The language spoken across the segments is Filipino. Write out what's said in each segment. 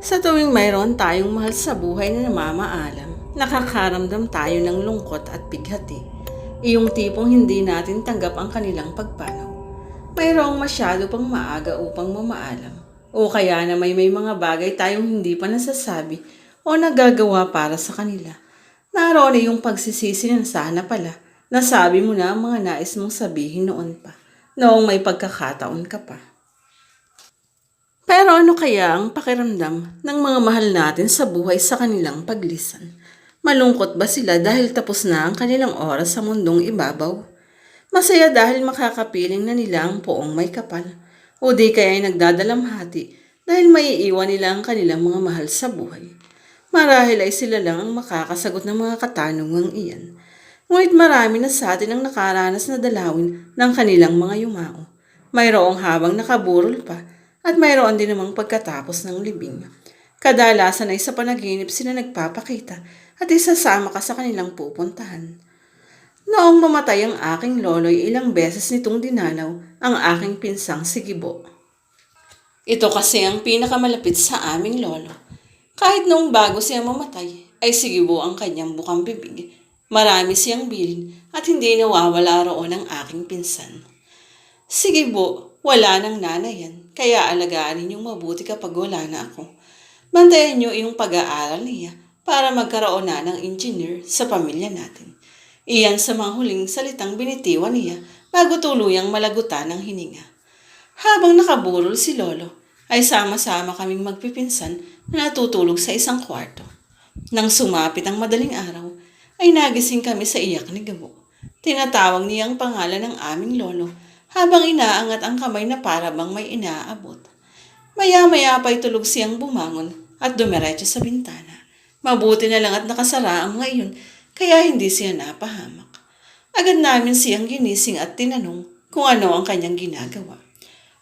Sa tuwing mayroon tayong mahal sa buhay na namamaalam, nakakaramdam tayo ng lungkot at bighati. Iyong tipong hindi natin tanggap ang kanilang pagpanaw. Mayroong masyado pang maaga upang mamaalam. O kaya na may mga bagay tayong hindi pa nasasabi o nagagawa para sa kanila. Naroon na yung pagsisisi na sana pala. Nasabi mo na ang mga nais mong sabihin noon pa. Noong may pagkakataon ka pa. Pero ano kaya ang pakiramdam ng mga mahal natin sa buhay sa kanilang paglisan? Malungkot ba sila dahil tapos na ang kanilang oras sa mundong ibabaw? Masaya dahil makakapiling na nila ang poong may kapal? O di kaya ay nagdadalamhati dahil maiiwan nila ang kanilang mga mahal sa buhay? Marahil ay sila lang ang makakasagot ng mga katanungang iyan. Ngunit marami na sa atin ang nakaranas na dalawin ng kanilang mga yumao. Mayroong habang nakaburol pa at mayroon din namang pagkatapos ng libing. Kadalasan ay sa panaginip sila nagpapakita at isasama ka sa kanilang pupuntahan. Noong mamatay ang aking lolo'y ilang beses nitong dinalaw ang aking pinsang si Gibo. Ito kasi ang pinakamalapit sa aming lolo. Kahit noong bago siya mamatay, ay si Gibo ang kanyang bukang bibig. Marami siyang bilin at hindi nawawala roon ang aking pinsan. Sige po, wala nang nanay yan, kaya alagaan ninyong mabuti kapag wala na ako. Bantayan niyo yung pag-aaral niya para magkaroon na ng engineer sa pamilya natin. Iyan sa mga huling salitang binitiwan niya bago tuluyang malagutan ng hininga. Habang nakaburol si Lolo, ay sama-sama kaming magpipinsan na natutulog sa isang kwarto. Nang sumapit ang madaling araw, ay nagising kami sa iyak ni Gabo. Tinatawag niya ang pangalan ng aming lolo habang inaangat ang kamay na para bang may inaabot. Maya-maya pa'y tulog siyang bumangon at dumiretso sa bintana. Mabuti na lang at nakasara ang mga iyon, kaya hindi siya napahamak. Agad namin siyang ginising at tinanong kung ano ang kanyang ginagawa.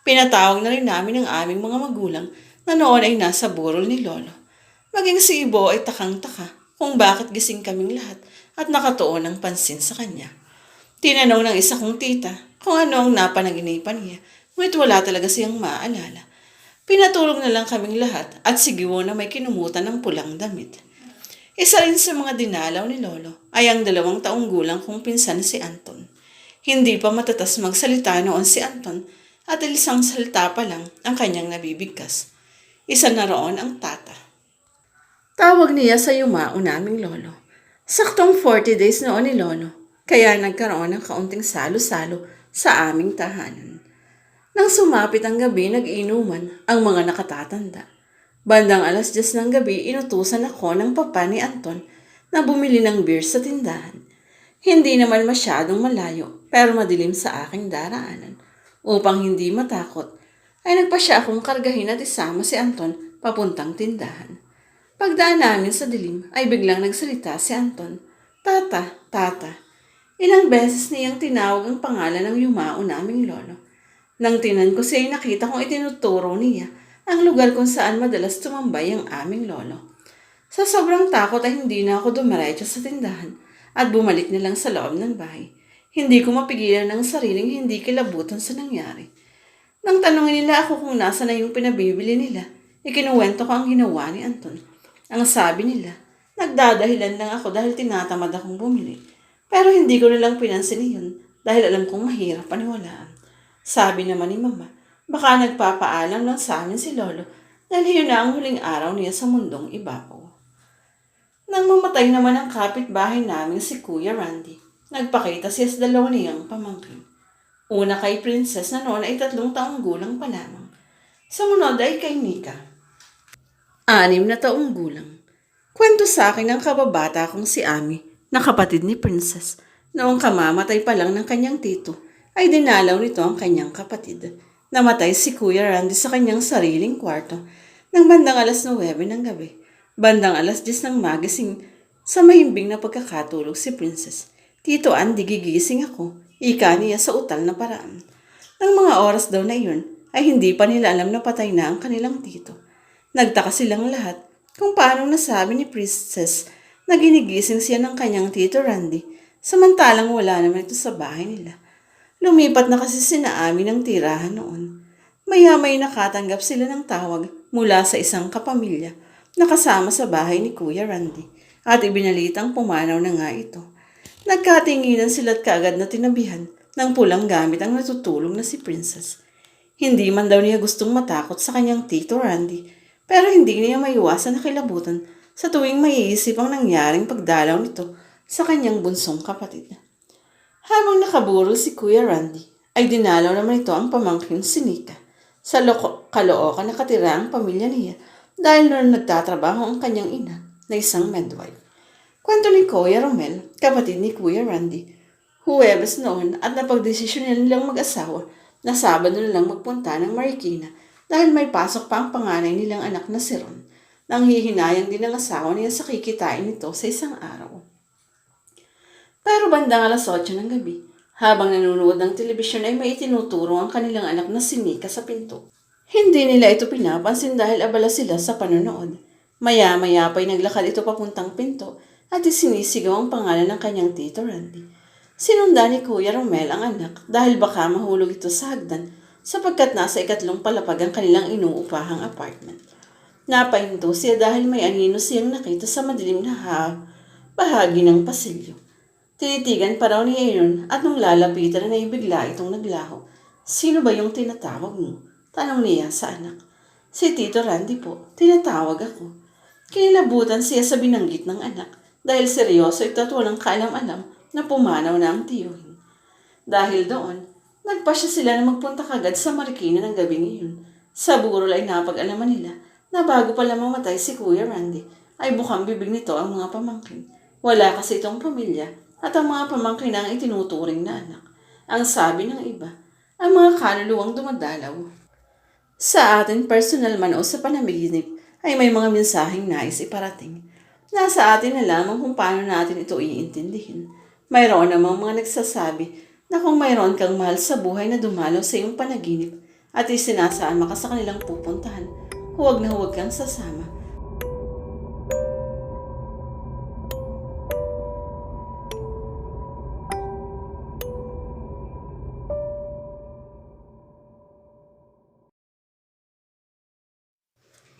Pinatawag na rin namin ang aming mga magulang na noon ay nasa burol ni Lolo. Maging si Ibo ay takang-taka kung bakit gising kaming lahat at nakatuon ng pansin sa kanya. Tinanong ng isa kong tita kung ano ang napanaginipan niya, ngunit wala talaga siyang maaalala. Pinatulog na lang kaming lahat at sigiwo na may kinumutan ng pulang damit. Isa rin sa mga dinalaw ni Lolo ay ang 2 taong gulang kong pinsan si Anton. Hindi pa matatas magsalita noon si Anton at isang salita pa lang ang kanyang nabibigkas. Isa na roon ang tata. Tawag niya sa yumao naming lolo. Saktong 40 days noon ni Lolo, kaya nagkaroon ng kaunting salo-salo sa aming tahanan. Nang sumapit ang gabi, nag-inuman ang mga nakatatanda. Bandang 10:00 ng gabi, inutusan ako ng papa ni Anton na bumili ng beer sa tindahan. Hindi naman masyadong malayo, pero madilim sa aking daraanan. Upang hindi matakot, ay nagpasya akong kargahin at isama si Anton papuntang tindahan. Pagdaan namin sa dilim, ay biglang nagsalita si Anton. Tata, tata. Ilang beses niyang tinawag ang pangalan ng yumao naming lolo. Nang tinan ko siya ay nakita kong itinuturo niya ang lugar kung saan madalas tumambay ang aming lolo. Sa sobrang takot ay hindi na ako dumiretso sa tindahan at bumalik na lang sa loob ng bahay. Hindi ko mapigilan ng sariling hindi kilabutan sa nangyari. Nang tanungin nila ako kung nasa na yung pinabibili nila, ikinuwento ko ang ginawa ni Anton. Ang sabi nila, nagdadahilan lang ako dahil tinatamad akong bumili. Pero hindi ko nilang pinansin iyon dahil alam kong mahirap paniwalaan. Sabi naman ni Mama, baka nagpapaalam lang sa amin si Lolo dahil yun na ang huling araw niya sa mundong ibabaw. Nang mamatay naman ang kapitbahay namin si Kuya Randy, nagpakita siya sa 2 niyang pamangkin. Una kay Princess na noon ay 3 taong gulang pa lamang. Sumunod ay kay Nika, 6 na taong gulang. Kwento sa akin ng kababata kong si Ami, na kapatid ni Princess. Noong kamamatay pa lang ng kanyang tito, ay dinalaw nito ang kanyang kapatid. Namatay si Kuya Randy sa kanyang sariling kwarto ng bandang 9:00 ng gabi. Bandang 10:00 ng magising sa mahimbing na pagkakatulog si Princess. Tito Andy, gigising ako, ika niya sa utal na paraan. Nang mga oras daw na iyon, ay hindi pa nila alam na patay na ang kanilang tito. Nagtaka silang lahat kung paano nasabi ni Princess na ginigising siya ng kanyang tito Randy, samantalang wala naman ito sa bahay nila. Lumipat na kasi sina Ami ng tirahan noon. Maya-may nakatanggap sila ng tawag mula sa isang kapamilya na kasama sa bahay ni Kuya Randy at ibinalitang pumanaw na nga ito. Nagkatinginan sila't kaagad na tinabihan ng pulang gamit ang natutulog na si Princess. Hindi man daw niya gustong matakot sa kanyang tito Randy, pero hindi niya maiwasan na kilabutan sa tuwing maiisip ang nangyaring pagdalaw nito sa kanyang bunsong kapatid. Habang nakaburol si Kuya Randy, ay dinalaw naman ito ang pamangkin si Nika. Sa Caloocan nakatira ang pamilya niya dahil noon nagtatrabaho ang kanyang ina na isang midwife. Kwento ni Kuya Romel, kapatid ni Kuya Randy, Huwebes noon at napagdesisyon nilang mag-asawa na Sabado na lang magpunta ng Marikina dahil may pasok pa ang panganay nilang anak na si Ron. Nanghihinayang din ang asawa niya sa kikitain nito sa isang araw. Pero bandang alas 8 ng gabi, habang nanonood ng telebisyon ay may itinuturo ang kanilang anak na si Nika sa pinto. Hindi nila ito pinapansin dahil abala sila sa panonood. Maya-maya pa'y naglakad ito papuntang pinto at isinisigaw ang pangalan ng kanyang tito Randy. Sinundan ni Kuya Romel ang anak dahil baka mahulog ito sa hagdan sapagkat nasa ikatlong palapag ang kanilang inuupahang apartment. Napahinto siya dahil may anino siyang nakita sa madilim na bahagi ng pasilyo. Tinitigan pa raw niya yun at nung lalapitan na bigla itong naglaho. Sino ba yung tinatawag mo? Tanong niya sa anak. Si Tito Randy po, tinatawag ako. Kinilabutan siya sa binanggit ng anak dahil seryoso ito at walang kaalam-alam na pumanaw na ang tiyuhin. Dahil doon, nagpasya sila na magpunta kagad sa Marikina ng gabing iyon. Sa burol ay napag-alaman nila na bago pala mamatay si Kuya Randy ay bukang bibig nito ang mga pamangkin. Wala kasi itong pamilya at ang mga pamangkin ang itinuturing na anak. Ang sabi ng iba, ang mga kaluluwang dumadalaw. Sa atin personal man o sa panaginip ay may mga mensaheng nais iparating. Nasa atin na lamang kung paano natin ito iintindihin. Mayroon namang mga nagsasabi na kung mayroon kang mahal sa buhay na dumalaw sa iyong panaginip at isinasama ka sa kanilang pupuntahan, huwag na huwag kang sasama.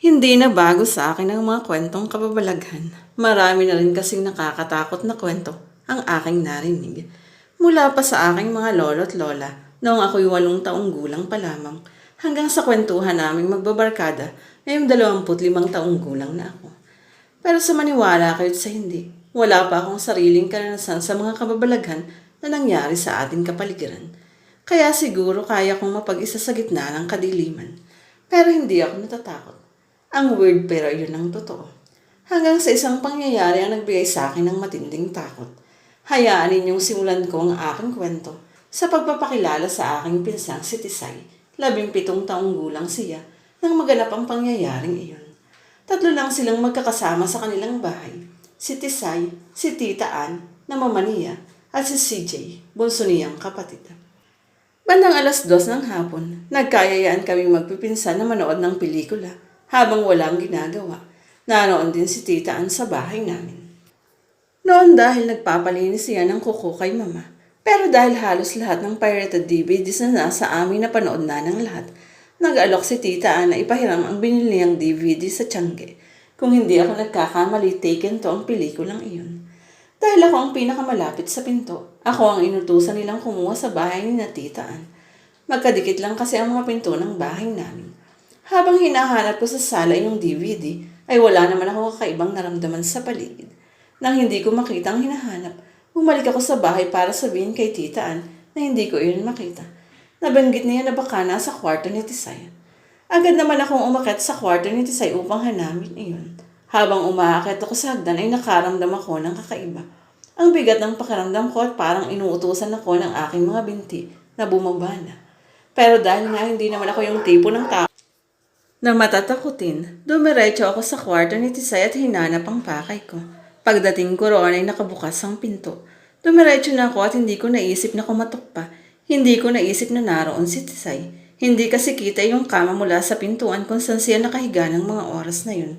Hindi na bago sa akin ang mga kwentong kababalaghan. Marami na rin kasing nakakatakot na kwento ang aking narinig. Mula pa sa aking mga lolo at lola noong ako'y 8 taong gulang pa lamang hanggang sa kwentuhan naming magbabarkada ngayong 25 taong gulang na ako. Pero sa maniwala kayo't sa hindi, wala pa akong sariling karanasan sa mga kababalaghan na nangyari sa ating kapaligiran. Kaya siguro kaya kong mapag-isa sa gitna ng kadiliman. Pero hindi ako natatakot. Ang weird pero yun ang totoo. Hanggang sa isang pangyayari ang nagbigay sa akin ng matinding takot. Hayaan ninyong simulan ko ang aking kwento sa pagpapakilala sa aking pinsang si Tisay. 17 taong gulang siya nang maganap ang pangyayaring iyon. 3 lang silang magkakasama sa kanilang bahay. Si Tisay, si Tita Ann, na mama niya, at si CJ, bunso niyang kapatid. Bandang alas 2 ng hapon, nagkayayaan kaming magpipinsan na manood ng pelikula. Habang walang ginagawa, naroon din si Tita Ann sa bahay namin. Noon dahil nagpapalinis siya ng kuko kay mama, pero dahil halos lahat ng pirated DVDs na nasa amin na panood na ng lahat, nag-alok si Tita Ann na ipahiram ang binili niyang DVD sa Tiangge. Kung hindi ako nagkakamali, taken to ang pelikulang iyon. Dahil ako ang pinakamalapit sa pinto, ako ang inutusan nilang kumuha sa bahay ni na Tita Ann. Magkadikit lang kasi ang mga pinto ng bahay namin. Habang hinahanap ko sa sala yung DVD, ay wala naman ako kakaibang naramdaman sa paligid. Nang hindi ko makita ang hinahanap, bumalik ako sa bahay para sabihin kay Tita Ann na hindi ko iyon makita. Nabanggit niya na baka nasa kwarto ni Tisay. Agad naman akong umakyat sa kwarto ni Tisay upang hanapin iyon. Habang umaakyat ako sa hagdan ay nakaramdam ako ng kakaiba. Ang bigat ng pakiramdam ko at parang inuutusan ako ng aking mga binti na bumaba na. Pero dahil nga hindi naman ako yung tipo ng tao na matatakutin, dumiretso ako sa kwarto ni Tisay at hinanap ang pakay ko. Pagdating ko roon ay nakabukas ang pinto. Dumiretso na ako at hindi ko naisip na kumatok pa. Hindi ko naisip na naroon si Tisay. Hindi kasi kita yung kama mula sa pintuan kung saan siya nakahiga ng mga oras na yun.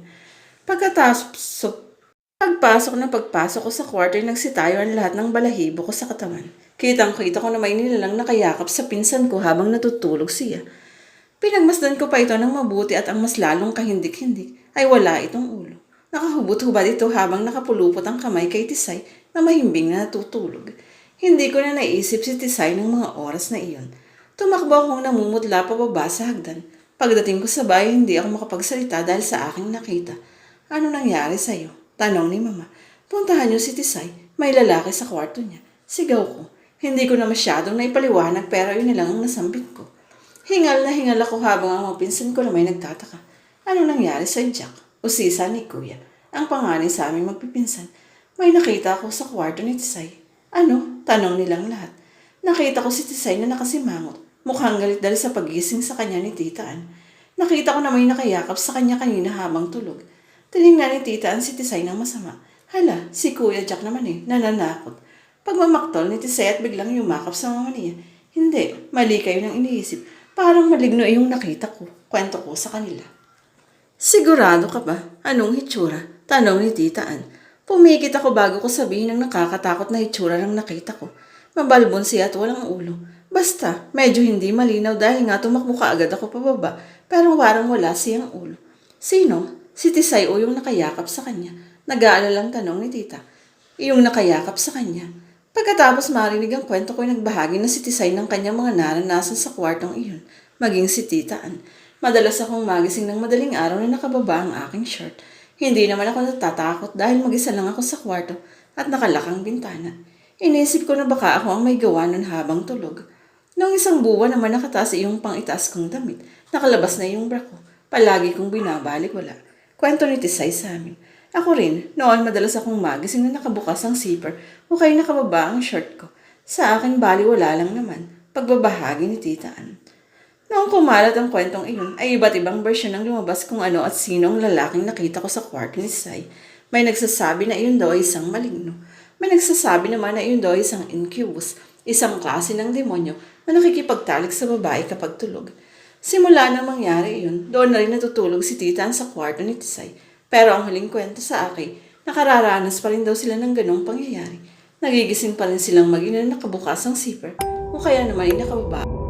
Pagpasok ko sa kwarto ay nagsitayo ang lahat ng balahibo ko sa katawan. Kitang-kita ko na may nilalang nakayakap sa pinsan ko habang natutulog siya. Pinagmasdan ko pa ito ng mabuti at ang mas lalong kahindik-hindik ay wala itong ulo. Nakahubot-hubad ito habang nakapulupot ang kamay kay Tisay na mahimbing na natutulog. Hindi ko na naisip si Tisay ng mga oras na iyon. Tumakbo akong namumutla pababa sa hagdan. Pagdating ko sa bahay, hindi ako makapagsalita dahil sa aking nakita. Ano nangyari sa'yo? Tanong ni Mama. Puntahan niyo si Tisay. May lalaki sa kwarto niya. Sigaw ko. Hindi ko na masyadong naipaliwanag pero yun na lang ang nasambit ko. Hingal na hingal ako habang ang mga pinsan ko na may nagtataka. Ano nangyari sa Jack? Usisa ni Kuya. Ang panganay sa aming magpipinsan. May nakita ako sa kwarto ni Tisay. Ano? Tanong nilang lahat. Nakita ko si Tisay na nakasimangot. Mukhang galit dahil sa pagising sa kanya ni Tita Ann. Nakita ko na may nakayakap sa kanya kanina habang tulog. Tinignan ni Tita Ann si Tisay ng masama. Hala, si Kuya Jack naman nananakot. Pagmamaktol ni Tisay at biglang yumakap sa mama niya. Hindi, mali kayo nang iniisip. Parang maligno yung nakita ko. Kwento ko sa kanila. Sigurado ka ba? Anong hitsura? Tanong ni Tita Ann. Pumikit ako bago ko sabihin ang nakakatakot na hitsura ng nakita ko. Mabalbon siya at walang ulo. Basta, medyo hindi malinaw dahil nga tumakbo ka agad ako pababa pero parang wala siyang ulo. Sino? Si Tisay o yung nakayakap sa kanya? Nag-aalalang tanong ni Tita. Yung nakayakap sa kanya. Pagkatapos marinig ang kwento ko ay nagbahagi na si Tisay ng kanyang mga naranasan sa kwartong iyon, maging si Tita Ann. Madalas akong magising ng madaling araw na nakababa ang aking shirt. Hindi naman ako natatakot dahil mag-isa lang ako sa kwarto at nakalakang bintana. Inisip ko na baka ako ang may gawa nun habang tulog. Noong isang buwan naman nakataas yung pang-itaas kong damit. Nakalabas na yung bra ko. Palagi kong binabalik wala. Kwento ni Tisay sa amin. Ako rin, noon madalas akong magising na nakabukas ang zipper o kaya nakababa ang shirt ko. Sa akin bali wala lang naman. Pagbabahagi ni Tita Ann. Noong kumalat ang kwentong iyon, ay iba't ibang bersyon ang lumabas kung ano at sino ang lalaking nakita ko sa kwarto ni Tisay. May nagsasabi na iyon daw ay isang maligno. May nagsasabi naman na iyon daw ay isang incubus, isang klase ng demonyo na nakikipagtalik sa babae kapag tulog. Simula na mangyari iyon, doon na rin natutulog si Tita Ann sa kwarto ni Tisay. Pero ang huling kwento sa akin, nakararanas pa rin daw sila ng ganong pangyayari. Nagigising pa rin silang mag-ina na nakabukas ang zipper o kaya naman ay nakababa.